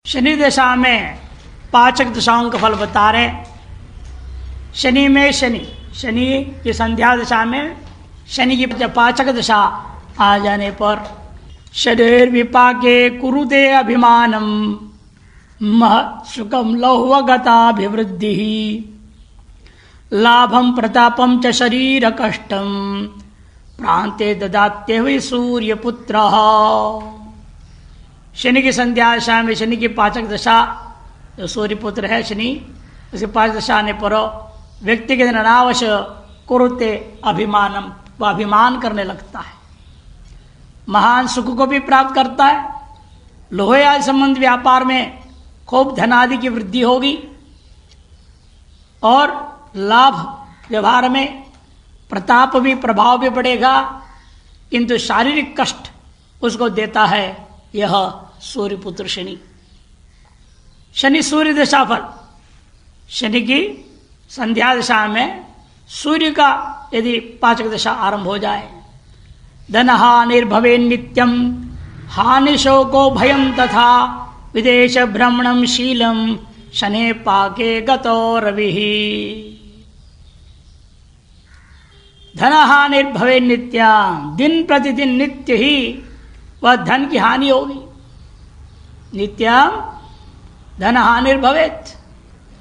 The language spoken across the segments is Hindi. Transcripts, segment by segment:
शनि दशा में पाचक दशाओं का फल बता रहे। शनि में शनि की संध्या दशा में शनि की पाचक दशा आ जाने पर शरीर विपाके कुरुते अभिमानम महत्सुखम लौहगताभिवृद्धि लाभम प्रतापम च शरीर कष्टम प्रांते ददाते हुए सूर्यपुत्र। शनि की संध्या दशा में शनि की पाचक दशा जो सूर्यपुत्र है शनि, उसकी पाचक दशा आने पर व्यक्ति के दिन अनावश कुरुते अभिमानम, वह अभिमान करने लगता है, महान सुख को भी प्राप्त करता है, लोहे आदि संबंध व्यापार में खूब धन आदि की वृद्धि होगी और लाभ व्यवहार में प्रताप भी प्रभाव भी बढ़ेगा, किंतु शारीरिक कष्ट उसको देता है यह सूर्यपुत्र शनि। शनि सूर्य दशा फल, शनि की संध्या दशा में सूर्य का यदि पाचक दशा आरंभ हो जाए, धन हानिर्भवे नित्यम हानि शोको भयम तथा विदेश भ्रमणम शीलम शने पाके गतो रवि। धन हानिर्भवे नित्यम, दिन प्रतिदिन नित्य ही वह धन की हानि होगी। नित्यम धन हानिर्भवेत,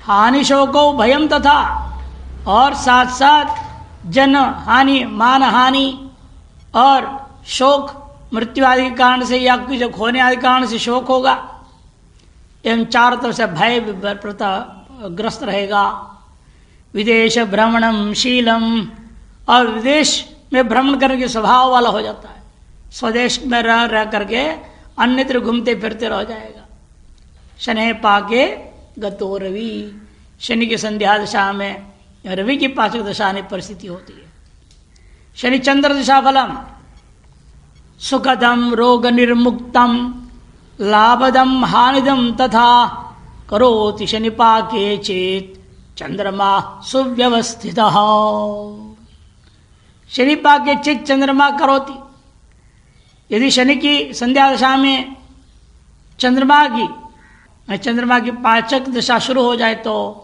हानि शोको भयम तथा, और साथ साथ जन हानि मान हानि और शोक मृत्यु आदि के कारण से या जो खोने आदि कारण से शोक होगा, एवं चारों तरफ से भय ग्रस्त रहेगा। विदेश भ्रमणम शीलम, और विदेश में भ्रमण करने के स्वभाव वाला हो जाता है, स्वदेश में रह करके अन्यत्र घूमते फिरते रह जाएगा। शनि पाके गतो रवि, शनि की संध्या दशा में रवि की पाचक दशा आने परिस्थिति होती है। शनि चंद्र दशा फलम सुखदम रोग निर्मुक्तम लाभदम हानिदम तथा करोति शनि पाके चेत चंद्रमा सुव्यवस्थित। शनि पाके चित चंद्रमा करोति, यदि शनि की संध्या दशा में चंद्रमा की पाचक दशा शुरू हो जाए तो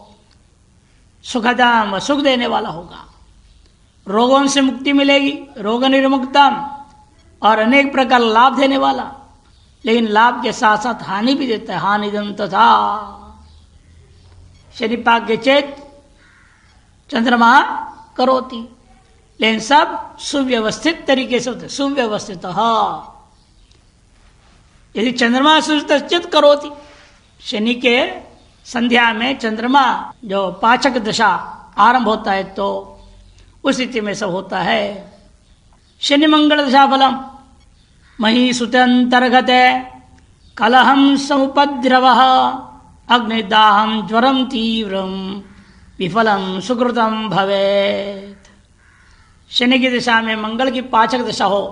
सुखदाम, सुख देने वाला होगा, रोगों से मुक्ति मिलेगी, रोग निर्मुक्तम, और अनेक प्रकार लाभ देने वाला, लेकिन लाभ के साथ साथ हानि भी देता है, हानिदम तथा। शनि पाके चेत चंद्रमा करोति, लेकिन सब सुव्यवस्थित तरीके से होते, सुव्यवस्थित। यदि चंद्रमा सुचित करोति, शनि के संध्या में चंद्रमा जो पाचक दशा आरंभ होता है तो उस स्थिति में सब होता है। शनि मंगल दशा फलम मही सुतंतर्गत कलहम समुपद्रव अग्निदाहम ज्वरम तीव्रम विफलम सुकृतम भवेत। शनि की दिशा में मंगल की पाचक दशा हो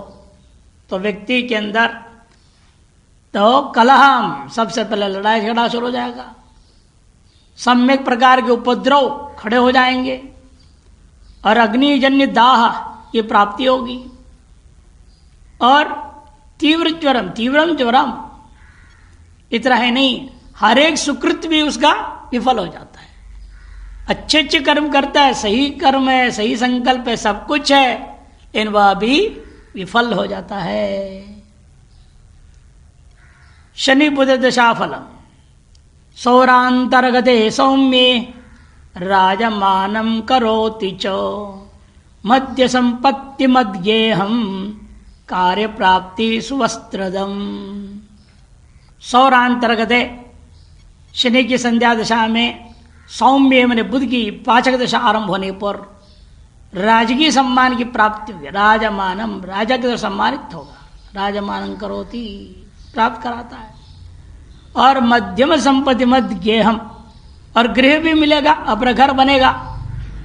तो व्यक्ति के अंदर तो कलहम, सबसे पहले लड़ाई झगड़ा शुरू हो जाएगा, सम्यक प्रकार के उपद्रव खड़े हो जाएंगे और अग्निजन्य दाह की प्राप्ति होगी, और तीव्रम ज्वरम, इतना है नहीं, हर एक सुकृत भी उसका विफल हो जाता है। अच्छे अच्छे कर्म करता है, सही कर्म है, सही संकल्प है, सब कुछ है, लेकिन वह भी विफल हो जाता है। शनि बुध दशा फलम सौरांतर्गते सौम्ये राजमानं करोति च मध्य संपत्ति मध्येहम कार्य प्राप्ति सुवस्त्रदम। सौरांतर्गते शनि की संध्या दशा में सौम्य मैंने बुध की पाचक दशा आरंभ होने पर राजकीय सम्मान की प्राप्ति होगी। राजमानम, राजा के सम्मानित होगा, राजमानं करोति, प्राप्त कराता है। और मध्यम संपत्ति मध्य गेहम, और गृह भी मिलेगा, अपना घर बनेगा,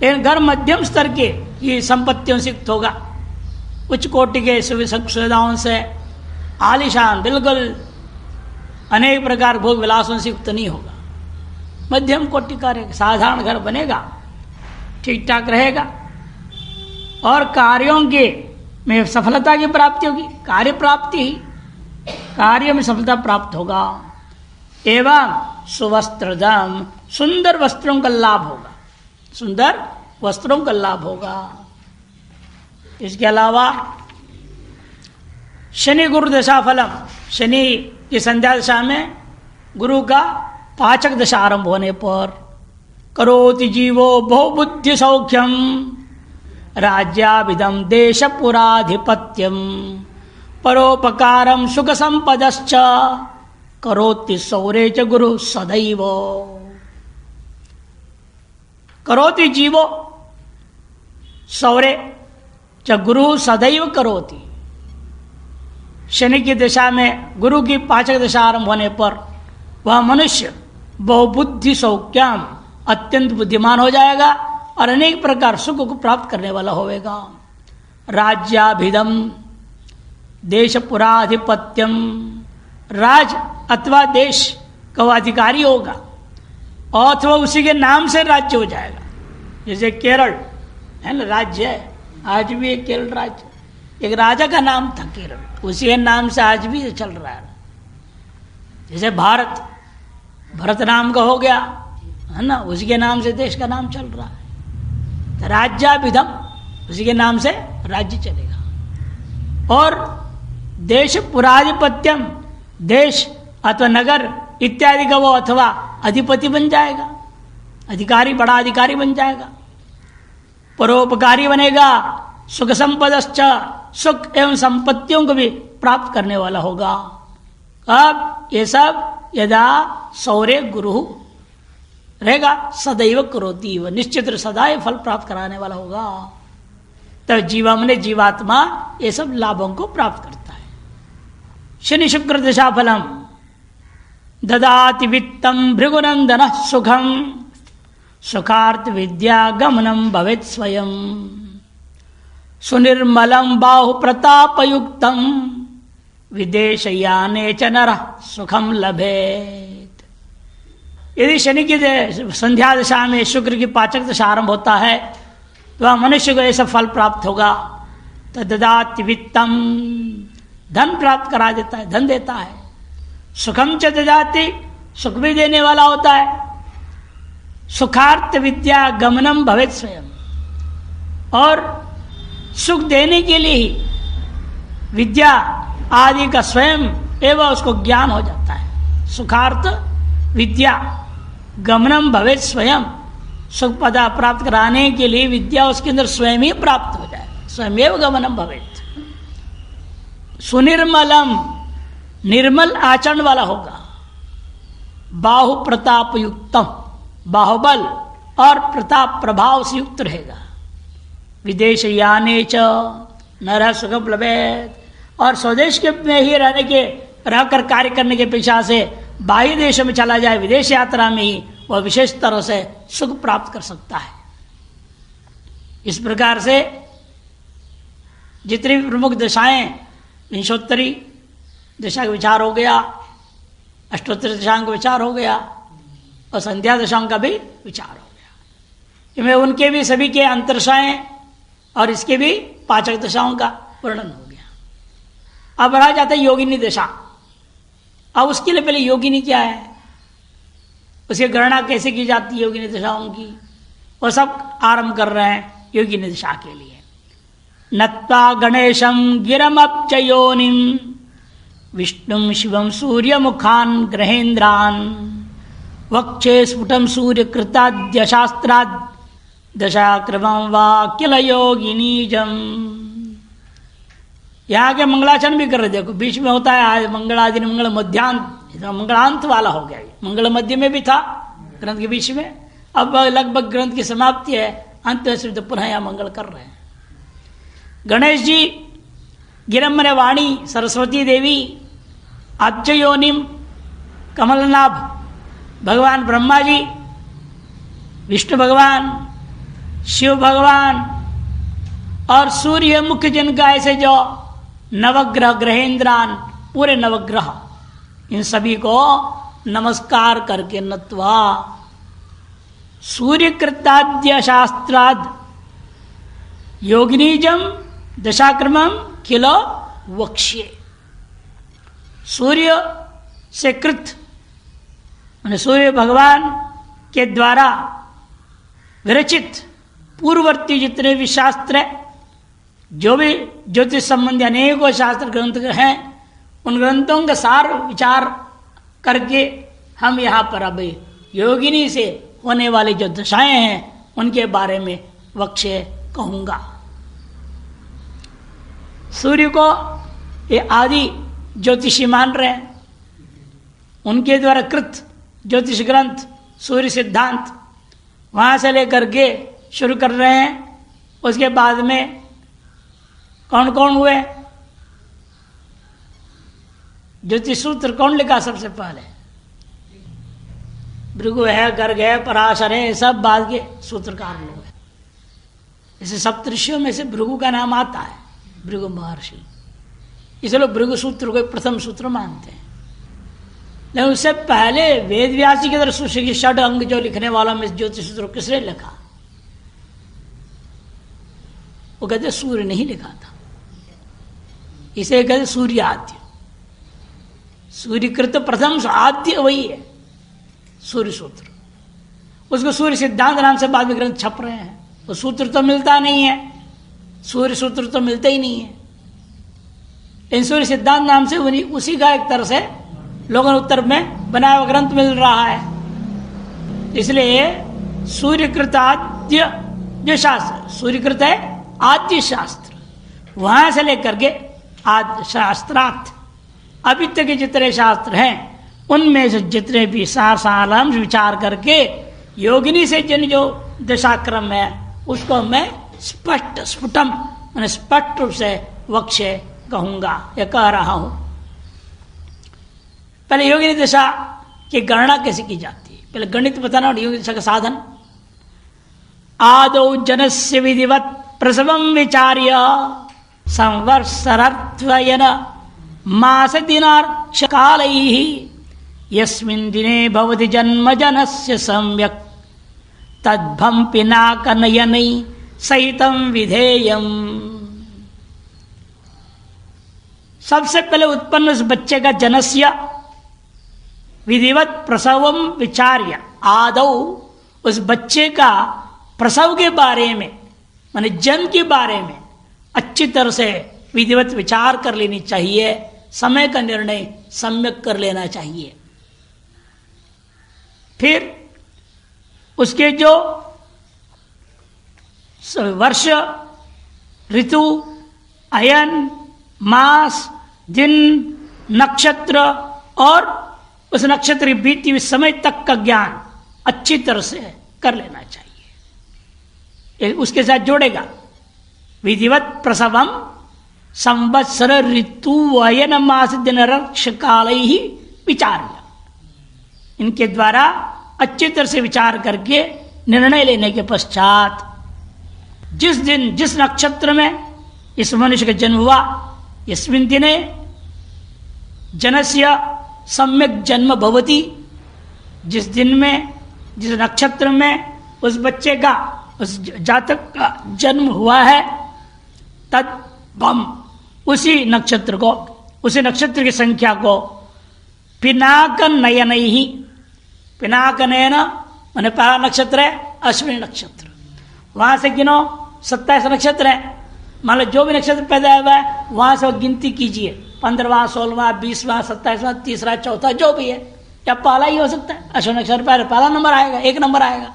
लेकिन घर मध्यम स्तर के ये संपत्तियों से युक्त होगा, उच्च कोटि के सुविधाओं से आलिशान, बिल्कुल अनेक प्रकार भोग विलासों से युक्त नहीं होगा, मध्यम कोटि का साधारण घर बनेगा, ठीक ठाक रहेगा, और कार्यों के में सफलता की प्राप्ति होगी, कार्य प्राप्ति ही, कार्य में सफलता प्राप्त होगा। एवं सुवस्त्रदम, सुंदर वस्त्रों का लाभ होगा, सुंदर वस्त्रों का लाभ होगा। इसके अलावा शनि गुरु दशा फलम, शनि की संध्या दशा में गुरु का पाचक दशा आरंभ होने पर करोति जीवो बहुबुद्धि सौख्यम राज्याभिधम देश पुराधिपत्यम परोपकारम सुख संपदश्च करोति सौरे च गुरु सदैव। करोति जीवो सौरे च गुरु सदैव करोति। शनि की दशा में गुरु की पाचक दशा आरंभ होने पर वह मनुष्य बहुबुद्धि सौख्यम, अत्यंत बुद्धिमान हो जाएगा और अनेक प्रकार सुख को प्राप्त करने वाला होगा। राज्याभिधम देश पुराधिपत्यम, राज अथवा देश का अधिकारी होगा अथवा उसी के नाम से राज्य हो जाएगा। जैसे केरल है ना, राज्य है, आज भी एक केरल राज्य, एक राजा का नाम था केरल, उसी के नाम से आज भी चल रहा है। जैसे भारत, भरत नाम का हो गया है ना, उसी के नाम से देश का नाम चल रहा है। तो राज्याभिधम, उसी के नाम से राज्य चलेगा। और देश पुराधिपत्यम, देश अथवा नगर इत्यादि का वो अथवा अधिपति बन जाएगा, अधिकारी, बड़ा अधिकारी बन जाएगा। परोपकारी बनेगा, सुख संपदश्च, सुख एवं संपत्तियों को भी प्राप्त करने वाला होगा। अब ये सब यदा सौर्य गुरु रहेगा सदैव करोति, वह निश्चित सदैव फल प्राप्त कराने वाला होगा। तब जीवात्मा ये सब लाभों को प्राप्त करता है। शनि शुक्र दशा फलम ददाति वित्तम भृगुनंदन सुखम सुखार्थ विद्या गमनम भवेत् स्वयं सुनिर्मलम बाहु प्रतापयुक्तम विदेशयाने च नरः सुखम लभेत। यदि शनि की संध्या दशा में शुक्र की पाचक दशा आरंभ होता है तो वह मनुष्य को ऐसा फल प्राप्त होगा। तो ददाति वित्तम, धन प्राप्त करा देता है, धन देता है। सुखम च ददाति, सुख भी देने वाला होता है। सुखार्थ विद्या गमनम भवेत् स्वयं, और सुख देने के लिए ही विद्या आदि का स्वयं एवं उसको ज्ञान हो जाता है। सुखार्थ विद्या गमनम भवेत् स्वयं, सुख पदा प्राप्त कराने के लिए विद्या उसके अंदर स्वयं ही प्राप्त हो जाए, स्वयं गमनम भवेत्। सुनिर्मलम, निर्मल आचरण वाला होगा। बाहु प्रताप युक्तम, बाहुबल और प्रताप प्रभाव से युक्त रहेगा। विदेश याने च नरः सुखम लभेत, और स्वदेश के में ही रहने के, रहकर कार्य करने के पेशा से बाह्य देशों में चला जाए, विदेश यात्रा में ही वह विशेष तरह से सुख प्राप्त कर सकता है। इस प्रकार से जितनी प्रमुख दशाएं, विंशोत्तरी दशा का विचार हो गया, अष्टोत्तरी दशाओं का विचार हो गया और संध्या दशाओं का भी विचार हो गया। इनमें उनके भी सभी के अंतरदशाएं और इसके भी पाचक दशाओं का वर्णन हो गया। अब रहा जाता है योगिनी दशा। अब उसके लिए पहले योगिनी क्या है, उसकी गणना कैसे की जाती है योगिनी दशाओं की, वो सब आरंभ कर रहे हैं योगिनी दशा के लिए। नत्वा गणेशम गिरमब्ज योनिम विष्णुम शिवम सूर्य मुखान ग्रहेन्द्रान वक्षे स्फुटम सूर्य कृताद्य शास्त्राद दशाक्रमं वा किल योगिनीजम। यहाँ के मंगलाचरण भी कर रहे, देखो बीच में होता है आज मंगलादि मंगल मध्यांत, मंगलांत वाला हो गया। मंगल मध्य में भी था ग्रंथ के बीच में, अब लगभग ग्रंथ की समाप्ति है, अंत में सिर्फ पुनः यहाँ मंगल कर रहे हैं। गणेश जी, गिरम्मन वाणी सरस्वती देवी, अब्ज योनिम कमलनाभ भगवान ब्रह्मा जी, विष्णु भगवान, शिव भगवान और सूर्य मुख्य जिनका ऐसे जो नवग्रह ग्रहेन्द्रान, पूरे नवग्रह, इन सभी को नमस्कार करके नत्वा सूर्य कृताद्य शास्त्राद योगिनीजम दशाक्रमम किलो वक्ष्ये। सूर्य से कृत मैंने सूर्य भगवान के द्वारा विरचित पूर्ववर्ती जितने भी शास्त्र है, जो भी ज्योतिष संबंधी अनेकों शास्त्र ग्रंथ हैं, उन ग्रंथों का सार विचार करके हम यहाँ पर अब योगिनी से होने वाली जो दशाएं हैं उनके बारे में वक्ष्य कहूँगा। सूर्य को ये आदि ज्योतिषी मान रहे हैं, उनके द्वारा कृत ज्योतिष ग्रंथ सूर्य सिद्धांत वहाँ से लेकर के शुरू कर रहे हैं। उसके बाद में कौन कौन हुए? ज्योतिष सूत्र कौन लिखा सबसे पहले? भृगु है, गर्ग है, पराशर है, सब बाद के सूत्रकार लोग हैं। इसे सप्तऋषियों में से भृगु का नाम आता है, भृगु महर्षि, इसलिए लोग भृगु सूत्र को प्रथम सूत्र मानते हैं। लेकिन उससे पहले वेद व्यास जी की तरफ सूर्य की षड अंग जो लिखने वाला में ज्योतिष सूत्र किसने लिखा? वो कहते सूर्य नहीं लिखा था, इसे कहते सूर्य आद्य, सूर्यकृत प्रथम आद्य वही है सूर्य सूत्र। उसको सूर्य सिद्धांत नाम से बाद में ग्रंथ छप रहे हैं। वो सूत्र तो मिलता नहीं है, सूर्य सूत्र तो मिलता ही नहीं है, लेकिन सूर्य सिद्धांत नाम से उसी का एक तरह से लोगों ने उत्तर में बनाया हुआ ग्रंथ मिल रहा है। इसलिए सूर्यकृत आद्य जो शास्त्र, सूर्यकृत है आद्य शास्त्र, वहां से लेकर के आद्य शास्त्रार्थ अभी तक के जितने शास्त्र हैं उनमें से जितने भी सारांश विचार करके योगिनी से जिन जो दशाक्रम है उसको मैं स्पष्ट स्फुटम मैंने स्पष्ट रूप से वक्ष्य कहूंगा या कह रहा हूं। पहले योगिनी दशा की गणना कैसे की जाती है, पहले गणित बताना और योगिनी दशा का साधन। आदौ जनस्य विधिवत प्रसवम विचार्य संवत्सरत्वयन मास दिनार्क्ष कालैः यस्मिन् दिने भवति जन्म जनस्य सम्यक् तद्भं पिनाकनयनै सहितं विधेयम्। सबसे पहले उत्पन्न उस बच्चे का जनस्य विधिवत प्रसवम विचार्य, आदौ उस बच्चे का प्रसव के बारे में माने जन्म के बारे में अच्छी तरह से विधिवत विचार कर लेनी चाहिए, समय का निर्णय सम्यक कर लेना चाहिए। फिर उसके जो वर्ष, ऋतु, अयन, मास, दिन, नक्षत्र और उस नक्षत्र की बीती हुई समय तक का ज्ञान अच्छी तरह से कर लेना चाहिए। उसके साथ जोड़ेगा विधिवत प्रसवम संवत्सर ऋतु अयन मास दिन रक्ष काल ही विचार्य। इनके द्वारा अच्छी तरह से विचार करके निर्णय लेने के पश्चात जिस दिन जिस नक्षत्र में इस मनुष्य का जन्म हुआ, यस्मिन् दिने जनस्य सम्यक जन्म भवति, जिस दिन में जिस नक्षत्र में उस बच्चे का उस जातक का जन्म हुआ है, तद बम उसी नक्षत्र को, उसी नक्षत्र की संख्या को पिनाक नयन ही, पिनाक नयन मैंने पहला नक्षत्र है अश्विनी नक्षत्र, वहां से गिनो 27 नक्षत्र है। मान लो जो भी नक्षत्र पैदा हुआ है वहां से गिनती कीजिए, 15वां, 16वां, 20वां, 27वां, तीसरा, चौथा जो भी है, या पहला ही हो सकता है। अश्विनी नक्षत्र पहला नंबर आएगा, 1 नंबर आएगा।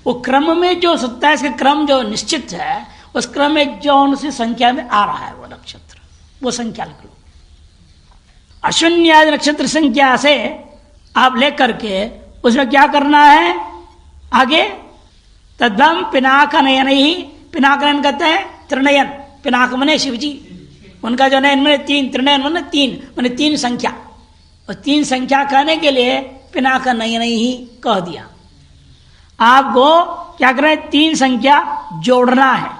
वो क्रम में जो 27 का क्रम जो निश्चित है, उस क्रम में जो उसी संख्या में आ रहा है वो नक्षत्र, वो संख्या लिख लो। अश्विनी आदि नक्षत्र संख्या से आप लेकर के उसमें क्या करना है आगे, तद्भम पिनाक नयन ही, पिनाक नयन कहते हैं त्रिनयन, पिनाक मने शिव जी, उनका जो नयन मने 3, त्रिनयन मने 3, मने 3 संख्या, और 3 संख्या कहने के लिए पिनाक नयन ही कह दिया। आपको क्या करें, 3 संख्या जोड़ना है,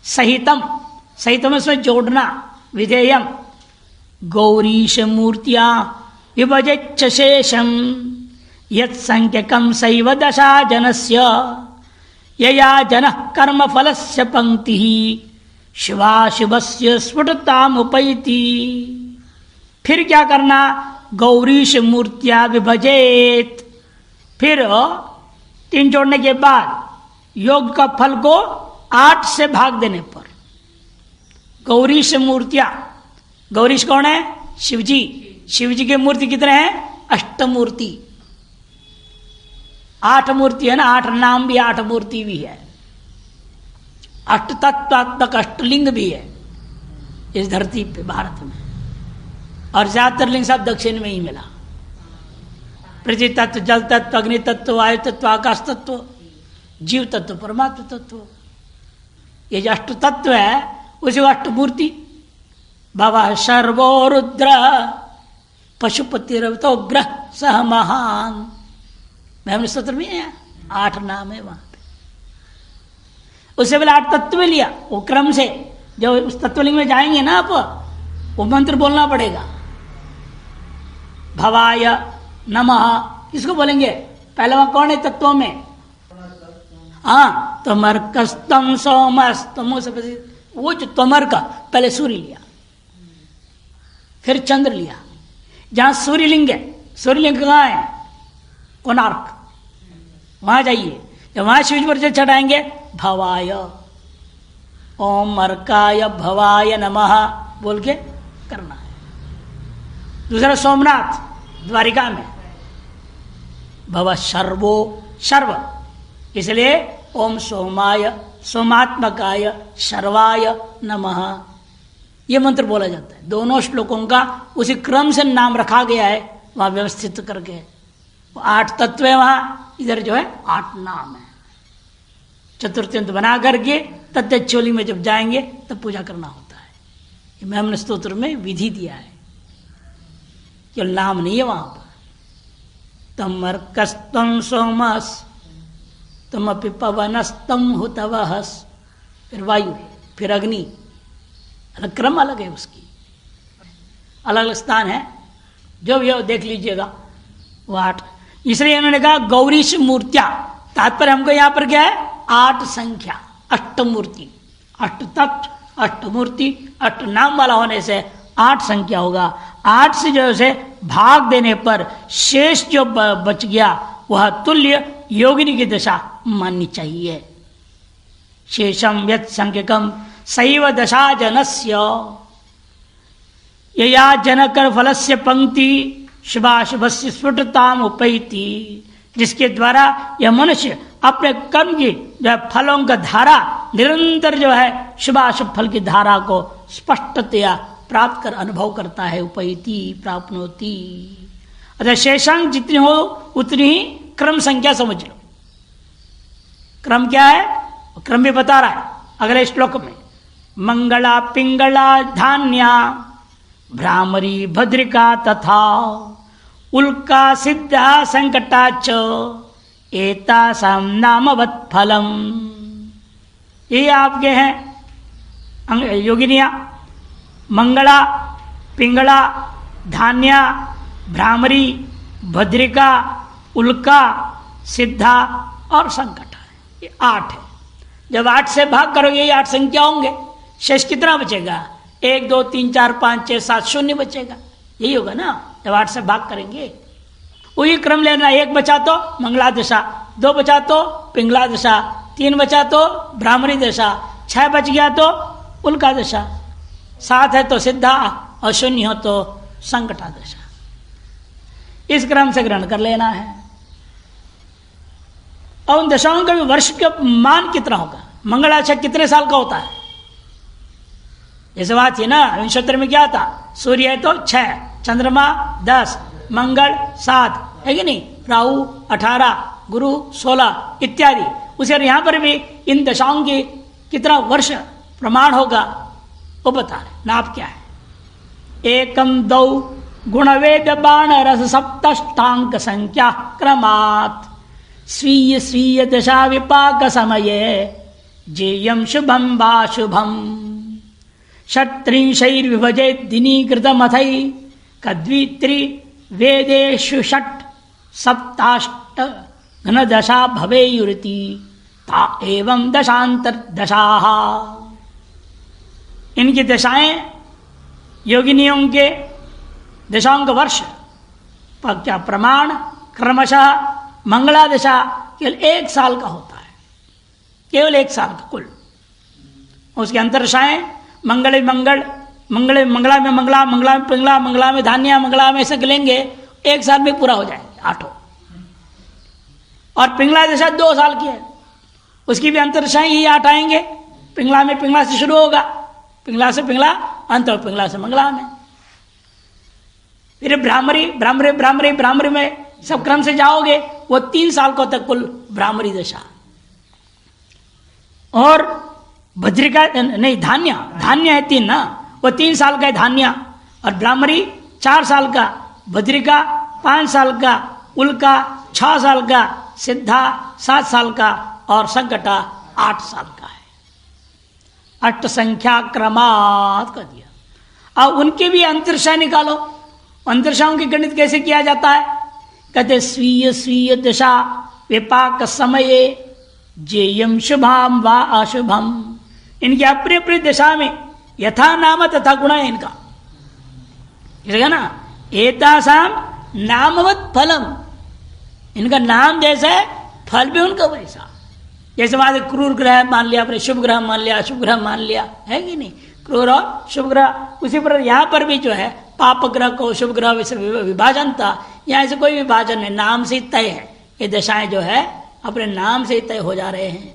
सहितम, सहितम इसमें जोड़ना, विधेयम गौरीश मूर्तिया विभजच्च शेषम यत् संख्यकम सैव दशा जनस्य यया जनः कर्म फलस्य पंक्ति शिवाशिवस्य स्फुटतामुपैति। फिर क्या करना, गौरीश मूर्तिया विभजेत। फिर 3 जोड़ने के बाद योग का फल को 8 से भाग देने पर गौरीश मूर्तिया, गौरीश कौन है? शिवजी। शिवजी के मूर्ति कितने हैं? अष्टमूर्ति। 8 मूर्ति है ना, 8 नाम भी 8 मूर्ति भी है, अष्ट तत्वात्मक अष्टलिंग भी है इस धरती पे भारत में। और ज्यादातर लिंग सब दक्षिण में ही मिला। पृथ्वी तत्व, जल तत्व, अग्नि तत्व, वायु तत्व, आकाश तत्व, जीव तत्व, परमात्मा तत्व, ये जो अष्ट तत्व है उसी अष्टमूर्ति। बाबा सर्वो रुद्र पशुपति रवतो ग्रह सह महान, मैं सूत्र में है 8 नाम है वहां पे। उससे पहले 8 तत्व लिया, वो क्रम से जो उस तत्वलिंग में जाएंगे ना आप, वो मंत्र बोलना पड़ेगा। भवाय नमः किसको बोलेंगे? पहले वहां कौन है तत्वों में? हाँ, तमर्कस्तम सोमस्तमो से, वो जो तमर का पहले सूर्य लिया, फिर चंद्र लिया। जहां सूर्यलिंग है, सूर्यलिंग कहाँ है? कोणार्क, वहां जाइए। जब वहां शिवजी पर चढ़ाएंगे, भवाय ओम अर्काय भवाय नमः बोल के करना है। दूसरा सोमनाथ द्वारिका में, भव सर्वो सर्व, इसलिए ओम सोमाय सोमात्मकाय सर्वाय नमः ये मंत्र बोला जाता है। दोनों श्लोकों का उसी क्रम से नाम रखा गया है वहां व्यवस्थित करके। 8 तत्व है वहां, इधर जो है 8 नाम है। चतुर्थ्यंत बना करके तत्चोली में जब जाएंगे तब पूजा करना होता है। ये मैंने स्तोत्र में विधि दिया है, केवल नाम नहीं है वहां पर। तमर्कस्तम सोमस तमपि पवनस्तम हुतवहस, फिर वायु, फिर अग्नि, अलग क्रम अलग है उसकी, अलग अलग स्थान है। जो भी हो देख लीजिएगा वो 8। इसलिए इन्होंने कहा गौरीश मूर्तियां, तात्पर्य हमको यहां पर क्या है? 8 संख्या, अष्टमूर्ति, अष्ट तत्व, अष्टमूर्ति, अष्ट नाम वाला होने से 8 संख्या होगा। 8 से जो है भाग देने पर शेष जो बच गया वह तुल्य योगिनी की दशा माननी चाहिए। शेषम यत् संख्यकम सैव दशा जनस्य यया जनकर फलस्य पंक्ति शुभाशुभस्य स्फुटताम उपैति, जिसके द्वारा यह मनुष्य अपने कर्म की जो है फलों का धारा निरंतर जो है शुभाशुभ फल की धारा को स्पष्टतया प्राप्त कर अनुभव करता है। उपैति प्राप्नोति। अतः शेषांक जितनी हो उतनी ही क्रम संख्या समझ लो। क्रम क्या है? क्रम भी बता रहा है अगले श्लोक में। मंगला पिंगला धान्या भ्रामरी भद्रिका तथा उल्का सिद्धा संकटाच एतासाम नामवत् फलम। ये आपके हैं योगिनिया। मंगला, पिंगला, धान्या, भ्रामरी, भद्रिका, उल्का, सिद्धा और संकट, ये 8 है। जब 8 से भाग करोगे ये 8 संख्या होंगे, शेष कितना बचेगा? 1 2 3 4 5 6 7 0 बचेगा। यही होगा ना जब 8 से भाग करेंगे। वही क्रम लेना। 1 बचा तो मंगला दशा, 2 बचा तो पिंगला दशा, 3 बचा तो भ्रामरी दशा, 6 बच गया तो उल्का दशा, 7 है तो सिद्धा और 0 हो तो संकटा दशा। इस क्रम से ग्रहण कर लेना है। और उन दशाओं का भी वर्ष का मान कितना होगा? मंगलाक्षर कितने साल का होता है? जैसे बात थी ना विंशोत्तर में क्या था? सूर्य है तो 6, चंद्रमा 10, मंगल 7 है कि नहीं, राहु 18, गुरु 16 इत्यादि। उसे यहां पर भी इन दशाओं की कितना वर्ष प्रमाण होगा वो बता रहे। नाप क्या है? 1 2 गुणवेद बाण रस सप्तष्टांक संख्या क्रमात् स्वीय स्वीय दशा विपाक समये जेयम शुभम वा शुभम षट्त्रिंशैर्विभजेत् दिनीकृतमथै कद्वित्रि वेदेषु षट् सप्ताष्ट घनदशा भवेयुरिति ता एवं दशांतर्दशाः। इनकी दशाएं योगिनियों के दशाओं का वर्ष क्या प्रमाण क्रमशः मंगला दशा केवल 1 साल का होता है, केवल 1 साल का कुल। उसके अंतरदशाएं मंगल में मंगल, मंगल मंगला में मंगला, मंगला में पिंगला, मंगला में धान्या, मंगला में ऐसे लेंगे 1 साल में पूरा हो जाएंगे 8। और पिंगला दशा 2 साल की है, उसकी भी अंतरदशाएं यही 8 आएंगे। पिंगला में पिंगला से शुरू होगा, पिंगला से पिंगला, अंत और पिंगला से मंगला में। फिर भ्रामरी भ्रामरी भ्रामरी भ्रामरी में सब क्रम से जाओगे, वो 3 साल को तक कुल भ्रामरी दशा। और भद्रिका नहीं, धान्य, धान्य है 3 ना, वो 3 साल का है धान्य। और भ्रामरी 4 साल का, भद्रिका 5 साल का, उल्का 6 साल का, सिद्धा 7 साल का और संकटा 8 साल का है। 8 संख्या क्रमात् कर दिया। अब उनके भी अंतरदशा निकालो। अंतरदशाओं की गणित कैसे किया जाता है? कहते स्वीय स्वीय दशा विपाक समये जेयम शुभाम वा अशुभम। इनकी अपनी अपनी दशा में यथा नाम तथा गुण है इनका, है ना। एतासाम नामवत फलम, इनका नाम जैसा है फल भी उनका वैसा। जैसे वहां क्रूर ग्रह मान लिया, अपने शुभ ग्रह मान लिया, अशुभ ग्रह मान लिया, है कि नहीं, क्रूर और शुभ ग्रह। उसी पर यहाँ पर भी जो है पाप ग्रह को शुभ ग्रह वैसे विभाजन था, यहाँ से कोई विभाजन नहीं, नाम से तय है। ये दशाएं जो है अपने नाम से तय हो जा रहे हैं।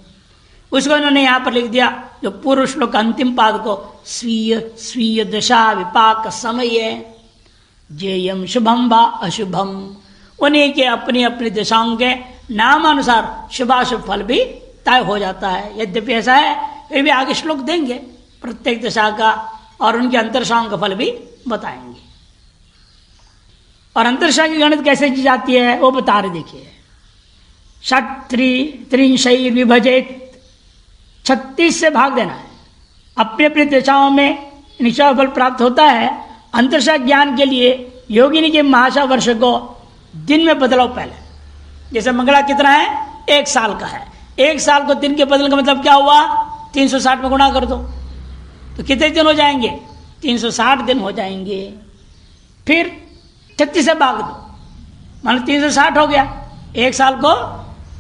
उसको उन्होंने यहाँ पर लिख दिया, जो पूर्व श्लोक का अंतिम पाद को, स्वीय स्वीय दशा विपाक समय जेयम शुभम व अशुभम। उन्हीं के अपनी अपनी दशाओं के नामानुसार शुभाशुभ फल भी तय हो जाता है। यद्यपि ऐसा है, फिर भी आगे श्लोक देंगे प्रत्येक दशा का, और उनके अंतरदशाओं का फल भी बताएंगे। और अंतरदशा की गणित कैसे की जाती है वो बता रहे, देखिए। षट् त्रिंशैर विभजित, 36 से भाग देना है। अपने अपनी दशाओं में निश्चय फल प्राप्त होता है। अंतरदशा ज्ञान के लिए योगिनी के महाशा वर्ष को दिन में बदलाव पहले। जैसे मंगला कितना है? 1 साल का है। 1 साल को दिन के बदलने का मतलब क्या हुआ? 360 में गुणा कर दो तो कितने दिन हो जाएंगे? 360 दिन हो जाएंगे। फिर 36 से भाग दो, मान लो 360 हो गया। 1 साल को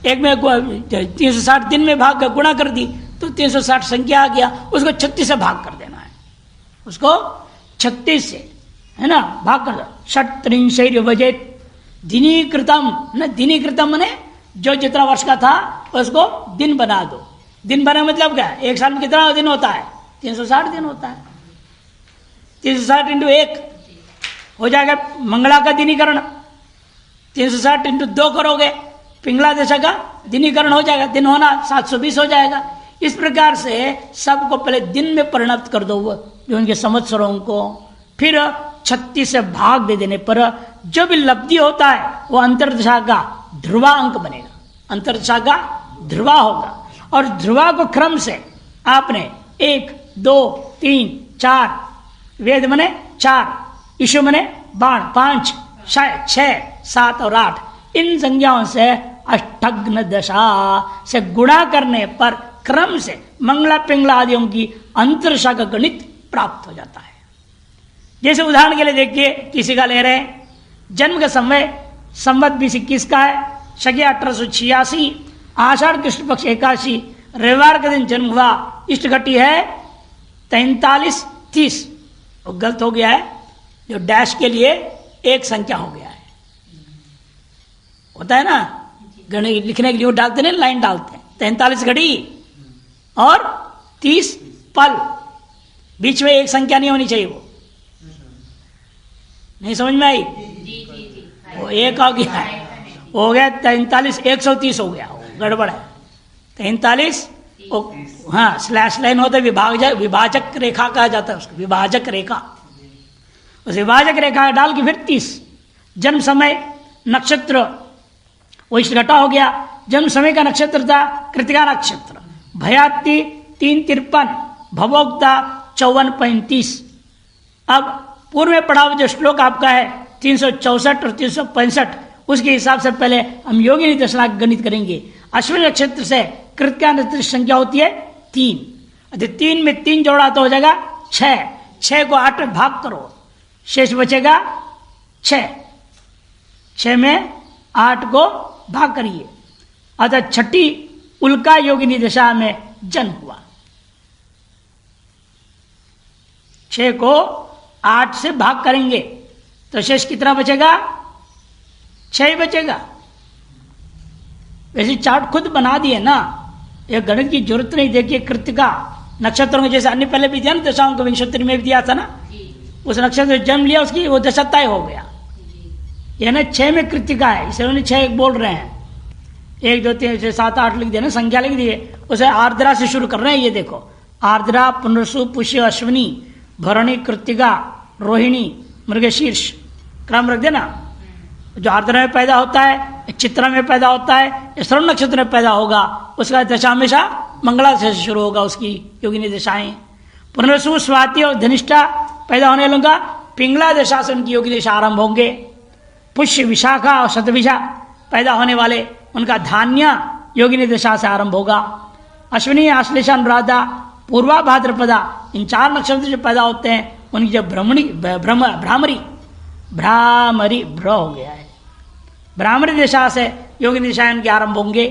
1 में 360 दिन में भाग कर गुणा कर दी तो 360 संख्या आ गया। उसको 36 से भाग कर देना है, उसको 36 से, है ना, भाग कर दो। षट् त्रिंशैर विभजित दिनी कृतम, न दिनी कृतम ने जो जितना वर्ष का था उसको दिन बना दो। दिन बना मतलब क्या? 1 साल में कितना दिन होता है? 360 दिन होता है। 360 इंटू 1 हो जाएगा मंगला का दिनीकरण। 360 इंटू 2 करोगे पिंगला दशा का दिनीकरण हो जाएगा। दिन होना 720 हो जाएगा। इस प्रकार से सबको पहले दिन में परिणत कर दो, जो उनके संवत्सरों को। फिर 36 से भाग दे देने पर जो भी लब्धि होता है वो अंतरदशा का ध्रुवा अंक बनेगा, अंतरदशा का ध्रुवा होगा। और ध्रुवा को क्रम से आपने 1 2 3 4, वेद मने 4, ईशु मने बाण 5, 6 7 और 8, इन संज्ञाओं से अष्टग्न दशा से गुणा करने पर क्रम से मंगला पिंगला आदियों की अंतरदशा का गणित प्राप्त हो जाता है। जैसे उदाहरण के लिए देखिए, किसी का ले रहे हैं जन्म का समय संवत 2021 का है, शके 1886, आषाढ़ कृष्ण पक्ष 81, रविवार के दिन जन्म हुआ। इष्ट घटी है 43-30, गलत हो गया है, जो डैश के लिए एक संख्या हो गया है। होता है ना गणित लिखने के लिए वो डालते नहीं, लाइन डालते हैं। 43 घड़ी और 30 पल, बीच में एक संख्या नहीं होनी चाहिए। वो नहीं समझ में आई? वो एक आ गया है, हो गया 43, 130 हो गया, गड़बड़ है। 43, हाँ स्लैश लाइन होता है, विभाजक रेखा कहा जाता है उसको, विभाजक रेखा। उस विभाजक रेखा डाल के फिर 30। जन्म समय नक्षत्र वो घटा हो गया। जन्म समय का नक्षत्र था कृतिका नक्षत्र। भयाती 353, भवोक्ता 54-35। अब पूर्व में पढ़ा हुआ जो श्लोक आपका है 364 और 365, उसके हिसाब से पहले हम योगिनी दशा गणित करेंगे। अश्विनी नक्षत्र से कृतिका नक्षत्र संख्या होती है 3। यदि 3 में 3 जोड़ा तो हो जाएगा 6। 6 को 8 में भाग करो, शेष बचेगा 6। 6 में 8 को भाग करिए, अतः छठी उल्का योगिनी दशा में जन्म हुआ। 6 को 8 से भाग करेंगे तो शेष कितना बचेगा? 6 ही बचेगा। वैसे चार्ट खुद बना दिए ना, ये गणित की जरूरत नहीं। देखिए कृत्तिका नक्षत्रों में जैसे अन्य पहले भी दिया ना, दशाओं को विंशोत्तरी में भी दिया था ना, उस नक्षत्र जन्म लिया उसकी वो दशा तय हो गया। यह ना 6 में कृत्तिका है, इसे उन्होंने 6 बोल रहे हैं। 1 2 3 6 7 8 लिख दिया ना, संख्या लिख दिए। उसे आर्द्रा से शुरू कर रहे हैं। ये देखो, आर्द्रा, पुनरसु, पुष्य, अश्विनी, भरणी, कृत्तिका, रोहिणी, मृगशीर्ष, क्रम रख देना। जो आर्द्रा में पैदा होता है, चित्रा में पैदा होता है, श्रवण नक्षत्र में पैदा होगा, उसका दशा हमेशा मंगला से शुरू होगा, उसकी योगिनी दशाएं। पुनरसु, स्वाति और धनिष्ठा पैदा होने वालों का पिंगला दशा से उनकी योगी दशा आरंभ होंगे। पुष्य, विशाखा और शतभिषा पैदा होने वाले उनका धान्य योगिनी दशा से आरंभ होगा। अश्विनी, आश्लेषा, अनुराधा, पूर्वा, भाद्रपदा, इन 4 नक्षत्र जो पैदा होते हैं उनकी जब भ्रामरी भ्र हो गया है, भ्रामरी दशा से योगिनी दशा इनके आरंभ होंगे।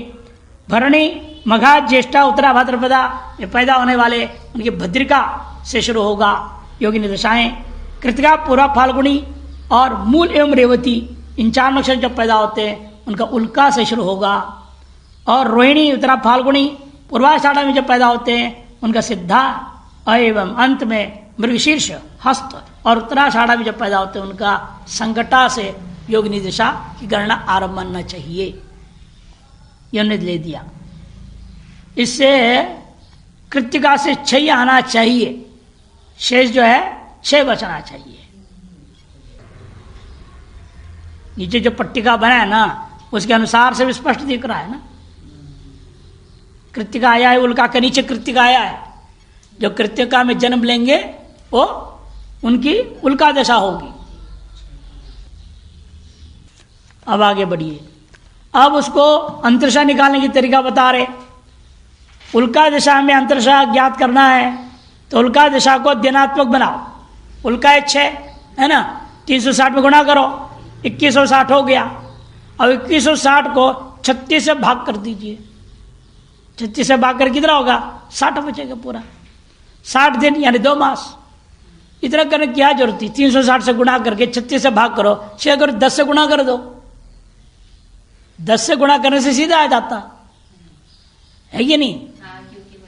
भरणी, मघा, ज्येष्ठा, उत्तरा, भाद्रपदा ये पैदा होने वाले उनकी भद्रिका से शुरू होगा योगिनी दशाएं। कृतिका, पूर्वा, फाल्गुनी और मूल एवं रेवती इन 4 नक्षत्र जब पैदा होते हैं उनका उल्का से शुरू होगा। और रोहिणी, उत्तरा, फाल्गुनी, पूर्वाषाढ़ा में जब पैदा होते हैं उनका सिद्धा एवं अंत में मृगशीर्ष, हस्त और उत्तराषाढ़ा में जब पैदा होते हैं उनका संकटा से योगिनी दशा की गणना आरंभ मानना चाहिए। यह ले दिया। इससे कृत्तिका से 6 आना चाहिए, शेष जो है 6 बचना चाहिए। नीचे जो पट्टिका बना है ना उसके अनुसार से भी स्पष्ट दिख रहा है ना। कृत्तिका आया है, उल्का के नीचे कृत्तिका आया है। जो कृत्तिका में जन्म लेंगे वो उनकी उल्का दशा होगी। अब आगे बढ़िए। अब उसको अंतरिक्षा निकालने की तरीका बता रहे। उल्का दशा में अंतरिक्षा ज्ञात करना है तो उल्का दशा को दिनात्मक बनाओ। उल्का 6 है ना, 360 में गुणा करो, 2160 हो गया। अब 2160 को 36 से भाग कर दीजिए। 36 से भाग कर कितना होगा? 60 बचेगा पूरा। 60 दिन यानी 2 मास। इतना करने की क्या जरूरत थी? 360 से गुणा करके 36 से भाग करो, 6 करो, 10 से गुणा कर दो। 10 से गुणा करने से सीधा आ जाता है ये नहीं।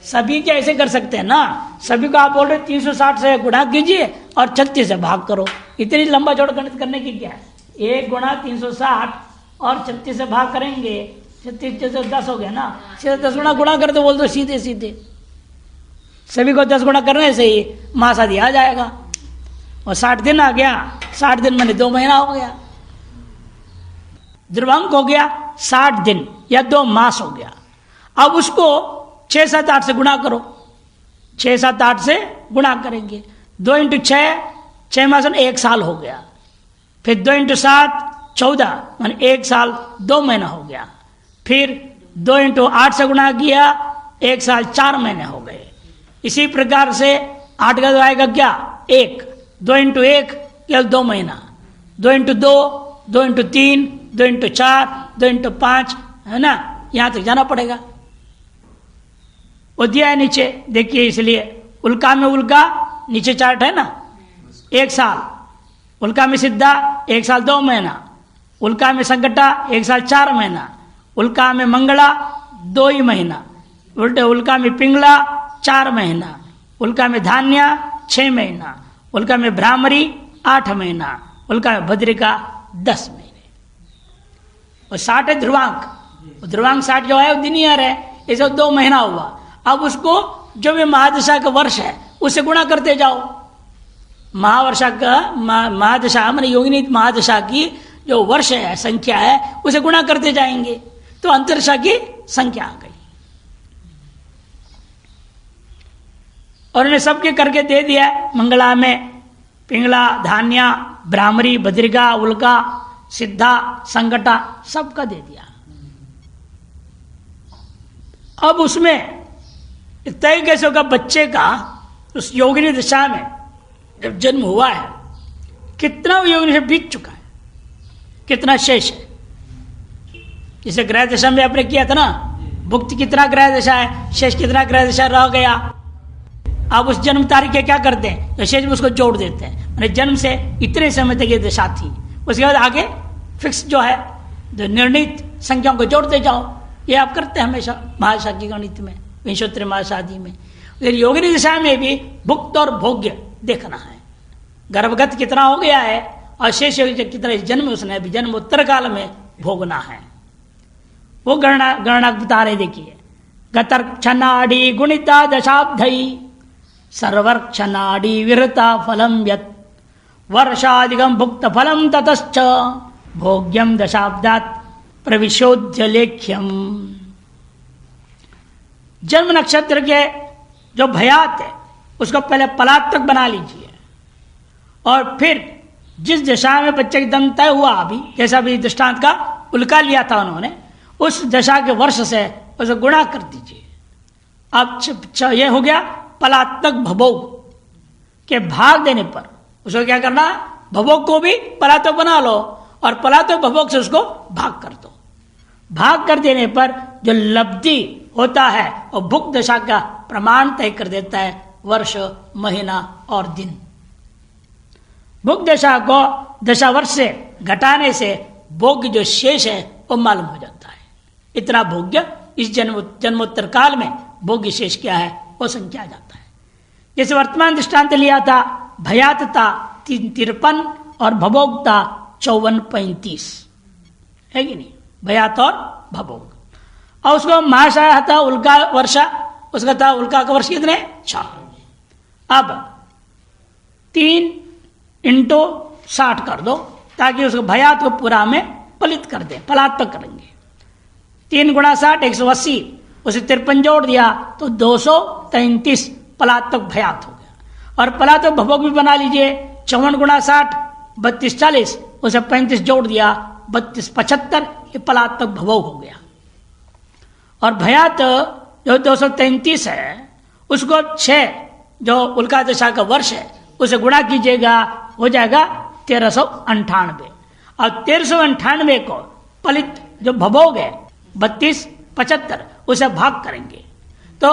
सभी क्या ऐसे कर सकते हैं ना? सभी को आप बोल रहे 360 से गुणा कीजिए और 36 से भाग करो। इतनी लंबा जोड़ गणित करने की क्या है? 1 गुणा 360 और 36 से भाग करेंगे, 36 से 10 हो गया ना, सीधे 10 गुणा कर दो, बोल दो सीधे सीधे। सभी को 10 गुणा करने से ही मास आदि आ जाएगा। और 60 दिन आ गया, 60 दिन मैंने 2 महीना हो गया। ध्रुवांक हो गया 60 दिन या 2 मास हो गया। अब उसको 6 7 8 से गुणा करो। 6 7 8 से गुणा करेंगे, 2 × 6 6 मास 1 साल हो गया। फिर 2 × 7 14 मान 1 साल 2 महीना हो गया। फिर 2 × 8 से गुणा किया, 1 साल 4 महीने हो गए। इसी प्रकार से 8 का 2 आएगा क्या? 1। 2 × 1 केवल 2 महीना। 2 × 2 2 × 3 2 × 4 2 × 5 है ना, यहां तक जाना पड़ेगा। वो दिया है नीचे देखिए। इसलिए उल्का में उल्का नीचे चार्ट है ना, 1 साल। उल्का में सिद्धा 1 साल 2 महीना। उल्का में संकटा 1 साल 4 महीना। उल्का में मंगला 2 ही महीना। उल्का में पिंगला 4 महीना। उल्का में धान्या 6 महीना। उल्का में भ्रामरी 8 महीना। उल्का में भद्रिका 10 महीने। और 60 है ध्रुवांक। ध्रुवांक 60 जो है वो दिन ईयर है, इसे 2 महीना हुआ। अब उसको जो भी महादशा का वर्ष है उससे गुणा करते जाओ। महावर्षा का महादशा माने योगिनी महादशा की जो वर्ष है संख्या है उसे गुणा करते जाएंगे तो अंतरिक्षा की संख्या आ गई। और उन्हें सबके करके दे दिया। मंगला में पिंगला, धान्या, भ्रामरी, भद्रिका, उल्का, सिद्धा, संकटा सबका दे दिया। अब उसमें तय कैसे होगा बच्चे का? उस योगिनी दशा में जब जन्म हुआ है कितना योगिनी से बीत चुका है। कितना शेष है। जिसे ग्रह दशा में आपने किया था ना, भुक्ति कितना ग्रह दशा है, शेष कितना ग्रह दशा रह गया। आप उस जन्म तारीख के क्या करते हैं, तो शेष में उसको जोड़ देते हैं। मैंने जन्म से इतने समय तक ये दशा थी, उसके बाद आगे फिक्स जो है जो निर्णित संख्याओं को जोड़ते जाओ। ये आप करते हैं हमेशा महादशा की गणित में, विंशोत्तर महादशादि में। योगिनी दशा में भी भुक्त और भोग्य देखना है, गर्भगत कितना हो गया है और शेष कितना जन्म उसने अभी जन्मोत्तर काल में भोगना है, वो गणना बता रहे। देखिए, गतर्क्षनाड़ी गुणिता दशाब्धई सर्वर्क्षनाड़ी विहृता फलम यत् वर्षाधिकम भुक्त फलम ततश्च भोग्यम दशाब्दात प्रविशोध्य लेख्यम। जन्म नक्षत्र के जो भयात है उसको पहले पलात्मक बना लीजिए, और फिर जिस दशा में बच्चे की दम तय हुआ, अभी जैसा भी दृष्टांत का उल्का लिया था उन्होंने, उस दशा के वर्ष से उसे गुणा कर दीजिए। अब ये हो गया पलात्मक भभोग के भाग देने पर उसको क्या करना, भभोग को भी पलात्मक बना लो और पलात्मक भभोग से उसको भाग कर दो। भाग कर देने पर जो लब्धि होता है और भुक्त दशा का प्रमाण तय कर देता है, वर्ष, महीना और दिन। भुक्त दशा को दशा वर्ष से घटाने से भोग्य जो शेष है वो मालूम हो जाता है। इतना भोग्य इस जन्मोत्तर काल में भोग्य शेष क्या है वो संख्या आ जाता है। जैसे वर्तमान दृष्टांत लिया था, भयातता 53 और भभोगता 54-35 है कि नहीं, भयात और भभोग। और उसको महाशय था उल्का वर्षा, उसका था उल्का का वर्ष कितने 4। अब 3 × 60 कर दो ताकि उसको भयात को पूरा में फलित कर दें, फलात्मक करेंगे। 3 × 60 180, उसे 53 जोड़ दिया तो 233 पलात्मक भयात हो गया। और पलात्मक भभोग भी बना लीजिए, 54 × 60 32 40, उसे 35 जोड़ दिया 32 75, ये पलात्मक भभोग हो गया। और भयात जो 233 है उसको 6 जो उल्का दशा का वर्ष है उसे गुणा कीजिएगा, हो जाएगा 1398। और 1398 को फलित जो भभोग है 32 75, उसे भाग करेंगे तो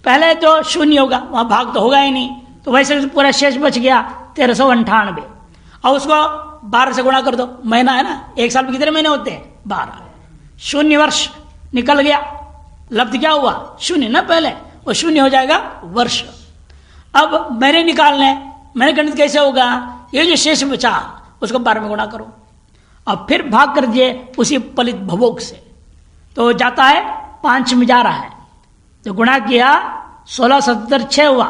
पहले तो 0 होगा, वहाँ भाग तो होगा ही नहीं, तो वैसे पूरा शेष बच गया 1398। और उसको 12 से गुणा कर दो, महीना है ना, एक साल में कितने महीने होते हैं 12। 0 वर्ष निकल गया, लब्ध क्या हुआ 0 ना, पहले वो 0 हो जाएगा वर्ष। अब मैंने निकालने, मैंने गणित कैसे होगा, ये जो शेष बचा उसको 12 में गुणा करो और फिर भाग कर दिए उसी फलित भभोग से, तो जाता है 5 में जा रहा है, तो गुणा किया 16 77 6 हुआ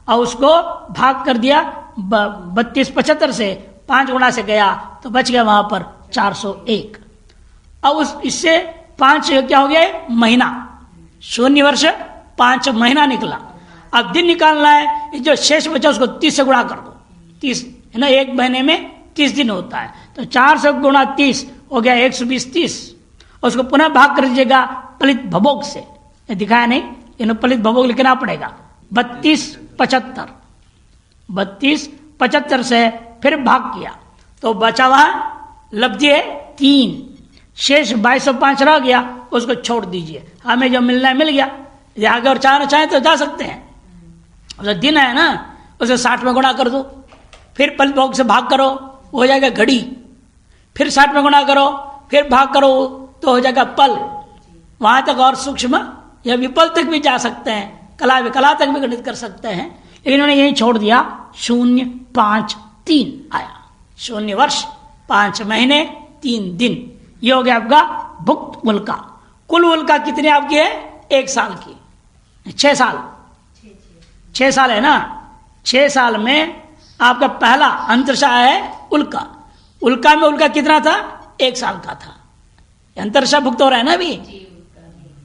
और उसको भाग कर दिया 32 75 से, 5 गुणा से गया तो बच गया वहां पर 401। अब उस इससे 5 क्या हो गया महीना, 0 वर्ष 5 महीना निकला। अब दिन निकालना है, जो शेष बचा उसको 30 से गुणा कर दो, 30 है ना, एक महीने में 30 दिन होता है, तो 400 गुणा 30 हो गया 120 30। उसको पुनः भाग कर दीजिएगा फलित भभोग से, दिखाया नहीं, इन्हें फलित भभोग लिखना पड़ेगा 32 75, 32 75 से फिर भाग किया तो बचा वहां लब्धि है 3, शेष 2205 रह गया, उसको छोड़ दीजिए, हमें जो मिलना है मिल गया। यदि आगे और चाहना चाहें तो जा सकते हैं। तो दिन है ना, उसे 60 में गुणा कर दो, फिर फलित भोग से भाग करो, हो जाएगा घड़ी, फिर 60 में गुणा करो, फिर भाग करो तो हो जाएगा पल। वहां तक और सूक्ष्म या विपल तक भी जा सकते हैं, कला तक भी गणित कर सकते हैं, लेकिन उन्होंने यही छोड़ दिया 0 5 3 आया, 0 वर्ष 5 महीने 3 दिन। ये हो गया आपका भुक्त उल्का। कुल उल्का कितने आपकी है, 1 साल की, 6 साल, 6 साल है ना, 6 साल में आपका पहला अंतरशा है उल्का। उल्का में उल्का कितना था, 1 साल का था, अंतरशा भुक्त हो रहा है ना अभी।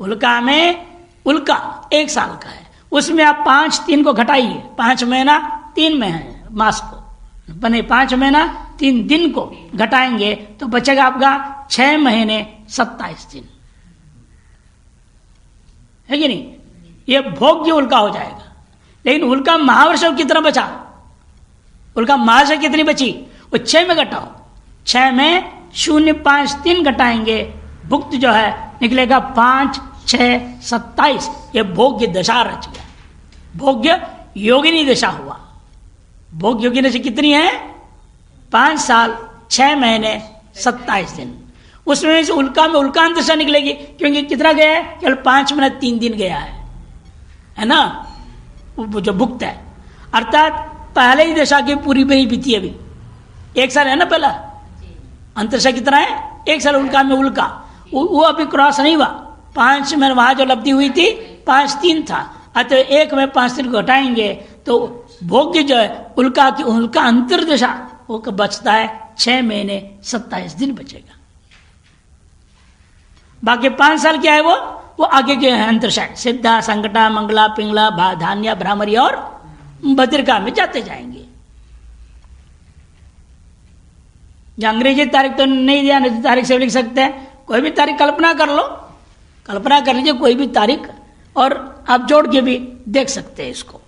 उल्का में उल्का 1 साल का है, उसमें आप 5 3 को घटाइए, 5 महीना 3 महीने मास को बने, 5 महीना 3 दिन को घटाएंगे तो बचेगा आपका 6 महीने 27 दिन, है कि नहीं। ये भोग्य उल्का हो जाएगा। लेकिन उल्का महावर्ष कितना बचा, उल्का महावर्ष कितनी बची, वो 6 में घटाओ, 6 में 0.53 घटाएंगे, भुक्त जो है निकलेगा 5, 6, 27। ये भोग्य दशा रच गया, भोग्य योगिनी दशा हुआ। भोग योगिनी दशा कितनी है? 5 साल 6 महीने 27 दिन। उसमें से उल्का में उल्कांत दशा निकलेगी, क्योंकि कितना गया है? केवल 5 मिनट 3 दिन गया है ना, वो जो भुक्त है। अर्थात पहले ही दशा की पूरी नहीं बीती, अभी 1 साल है ना पहला। अंतरशा कितना है? 1 साल उल्का में उल्का, वो अभी क्रॉस नहीं हुआ। 5 में वहां जो लब्धि हुई थी 5-3 था, अतः 1 में 5 दिन घटाएंगे तो भोग्य जो है उल्का की उल्का अंतरदशा वो बचता है 6 महीने 27 दिन बचेगा। बाकी 5 साल क्या है? वो आगे के अंतरशा, सिद्धा, संकटा, मंगला, पिंगला, धान्या, भ्रामरी और भद्रिका में जाते जाएंगे। जो अंग्रेजी तारीख तो नहीं दिया, नहीं तारीख से लिख सकते हैं, कोई भी तारीख कल्पना कर लो, कल्पना कर लीजिए कोई भी तारीख, और आप जोड़ के भी देख सकते हैं इसको।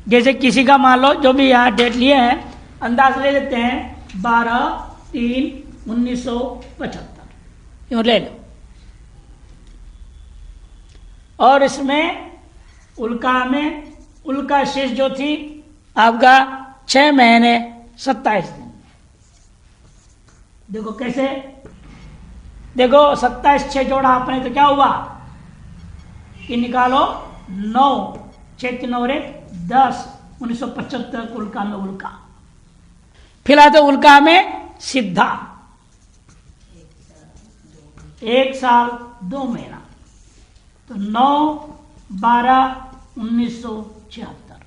जैसे किसी का मान लो जो भी यहाँ डेट लिए हैं, अंदाज ले लेते हैं 12/3/1975, यूँ ले लो। और इसमें उल्का में उल्का शेष जो थी आपका 6 महीने 27 दिन। देखो कैसे, देखो 27 जोड़ा आपने तो क्या हुआ कि निकालो 9, 6 3 और 1 10, 1975 उल्का में उल्का। फिलहाल तो उल्का में सिद्धा 1 साल 2 महीना, तो 9/12/1976।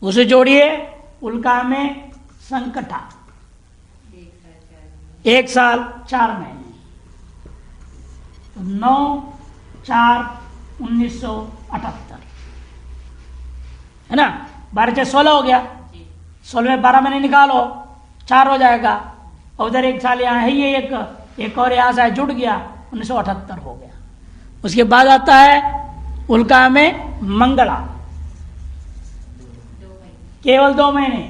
उसे जोड़िए उल्का में संकटा 1 साल 4 महीने, तो 9/4/1978 है ना। 12 से 16 हो गया, 16 में 12 महीने निकालो, 4 हो जाएगा। उधर 1 साल यहाँ है, ये एक और यहाँ से जुड़ गया, 1978 हो गया। उसके बाद आता है उल्का में मंगला, केवल 2 महीने,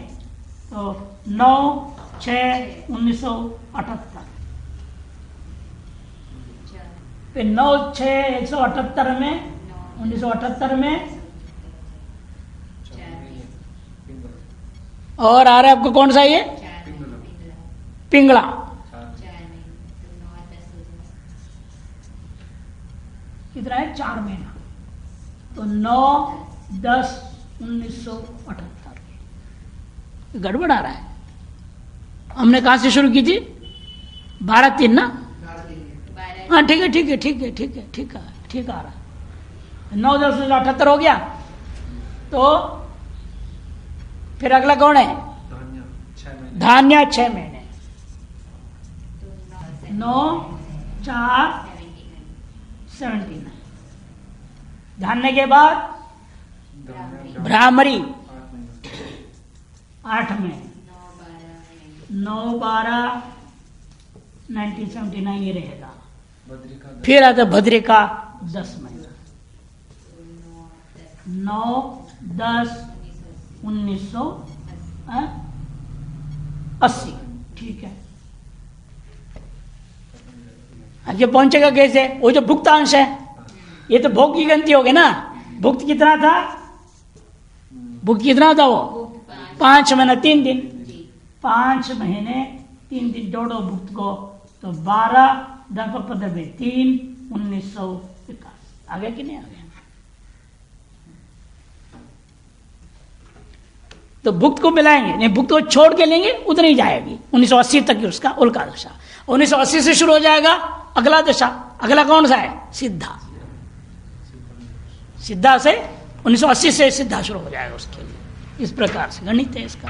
तो 9/6/1978। फिर 9/6/178 में 1978 में और आ रहा है आपको कौन सा? ये पिंगला, कितना है? 4 महीना, तो 9/10/1978। गड़बड़ आ रहा है। हमने कहाँ से शुरू की थी? 12/3 ना? हाँ ठीक है ठीक है ठीक है ठीक है ठीक है ठीक आ रहा है। 9/10/1978 हो गया। तो फिर अगला कौन है? धान्या 6 महीने, 9/4/79। धान्य के बाद भ्रामरी 8 महीने, 9/12/1979 ये रहेगा। फिर आता भद्रिका 10 महीना, 9/10/1980। ठीक है, आगे पहुंचेगा कैसे? वो जो भुक्तांश है, ये तो भोग की गिनती होगी ना। भुक्त कितना था? भुक्त कितना था वो? 5 महीने 3 दिन, 5 महीने 3 दिन जोड़ो भुक्त को, तो 12/10/3 1981। आ गया कि नहीं आ गया? तो भुक्त को मिलाएंगे, नहीं भुक्त को छोड़ के लेंगे उतनी जाएगी 1980 तक की उसका उल्का दशा। 1980 से शुरू हो जाएगा अगला दशा। अगला कौन सा है? सिद्धा। सिद्धा से 1980 से सिद्धा शुरू हो जाएगा उसके लिए। इस प्रकार से गणित है इसका।